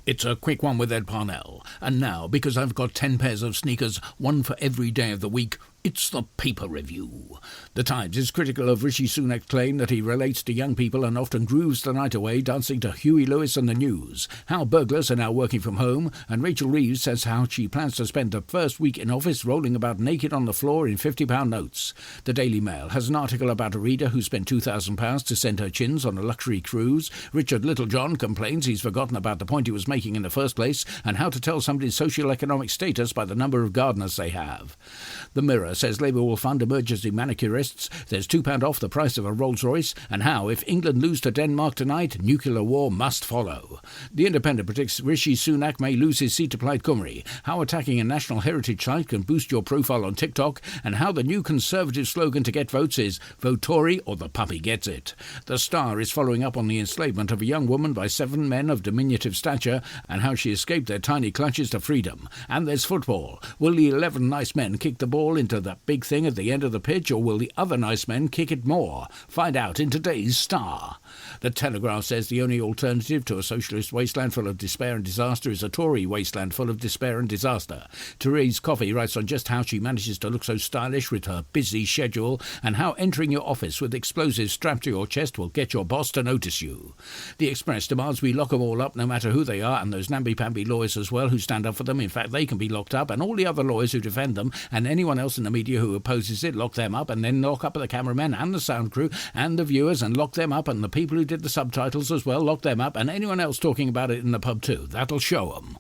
It's a quick one with Ed Parnell. And now, because I've got 10 pairs of sneakers, one for every day of the week, it's the paper review. The Times is critical of Rishi Sunak's claim that he relates to young people and often grooves the night away dancing to Huey Lewis and the News. How burglars are now working from home, and Rachel Reeves says how she plans to spend the first week in office rolling about naked on the floor in £50 notes. The Daily Mail has an article about a reader who spent £2,000 to send her chins on a luxury cruise. Richard Littlejohn complains he's forgotten about the point he was making in the first place, and how to tell somebody's socio-economic status by the number of gardeners they have. The Mirror says Labour will fund emergency manicurists, there's £2 off the price of a Rolls-Royce, and how, if England lose to Denmark tonight, nuclear war must follow. The Independent predicts Rishi Sunak may lose his seat to Plaid Cymru, how attacking a national heritage site can boost your profile on TikTok, and how the new Conservative slogan to get votes is "Vote Tory or the puppy gets it." The Star is following up on the enslavement of a young woman by 7 men of diminutive stature, and how she escaped their tiny clutches to freedom. And there's football. Will the 11 nice men kick the ball into that big thing at the end of the pitch, or will the other nice men kick it more? Find out in today's Star. The Telegraph says the only alternative to a socialist wasteland full of despair and disaster is a Tory wasteland full of despair and disaster. Therese Coffey writes on just how she manages to look so stylish with her busy schedule, and how entering your office with explosives strapped to your chest will get your boss to notice you. The Express demands we lock them all up, no matter who they are, and those namby-pamby lawyers as well who stand up for them. In fact, they can be locked up, and all the other lawyers who defend them, and anyone else in the media who opposes it, lock them up, and then lock up the cameramen and the sound crew and the viewers, and lock them up, and the people who did the subtitles as well, lock them up, and anyone else talking about it in the pub too. That'll show them.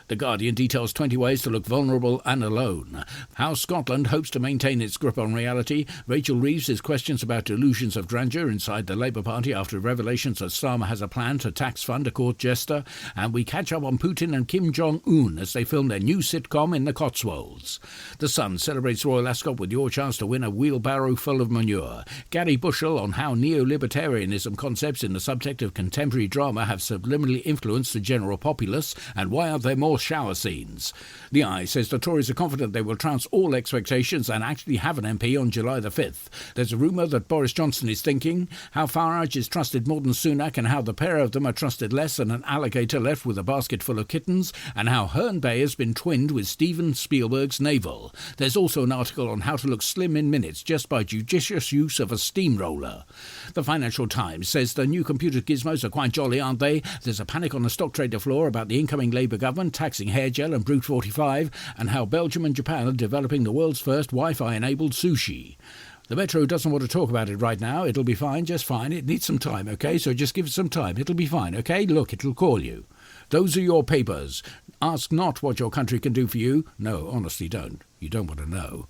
The Guardian details 20 ways to look vulnerable and alone. How Scotland hopes to maintain its grip on reality. Rachel Reeves' questions about delusions of grandeur inside the Labour Party after revelations that Starmer has a plan to tax fund a court jester. And we catch up on Putin and Kim Jong-un as they film their new sitcom in the Cotswolds. The Sun celebrates Royal Ascot with your chance to win a wheelbarrow full of manure. Gary Bushell on how neo-libertarianism concepts in the subject of contemporary drama have subliminally influenced the general populace, and why aren't there more shower scenes? The Eye says the Tories are confident they will trounce all expectations and actually have an MP on July the 5th. There's a rumour that Boris Johnson is thinking, how Farage is trusted more than Sunak, and how the pair of them are trusted less than an alligator left with a basket full of kittens, and how Herne Bay has been twinned with Steven Spielberg's Naval. There's also an article on how to look slim in minutes just by judicious use of a steamroller. The Financial Times says the new computer gizmos are quite jolly, aren't they? There's a panic on the stock trader floor about the incoming Labour government taxing hair gel and Brute 45, and how Belgium and Japan are developing the world's first Wi-Fi-enabled sushi. The Metro doesn't want to talk about it right now. It'll be fine, just fine. It needs some time, OK? So just give it some time. It'll be fine, OK? Look, it'll call you. Those are your papers. Ask not what your country can do for you. No, honestly, don't. You don't want to know.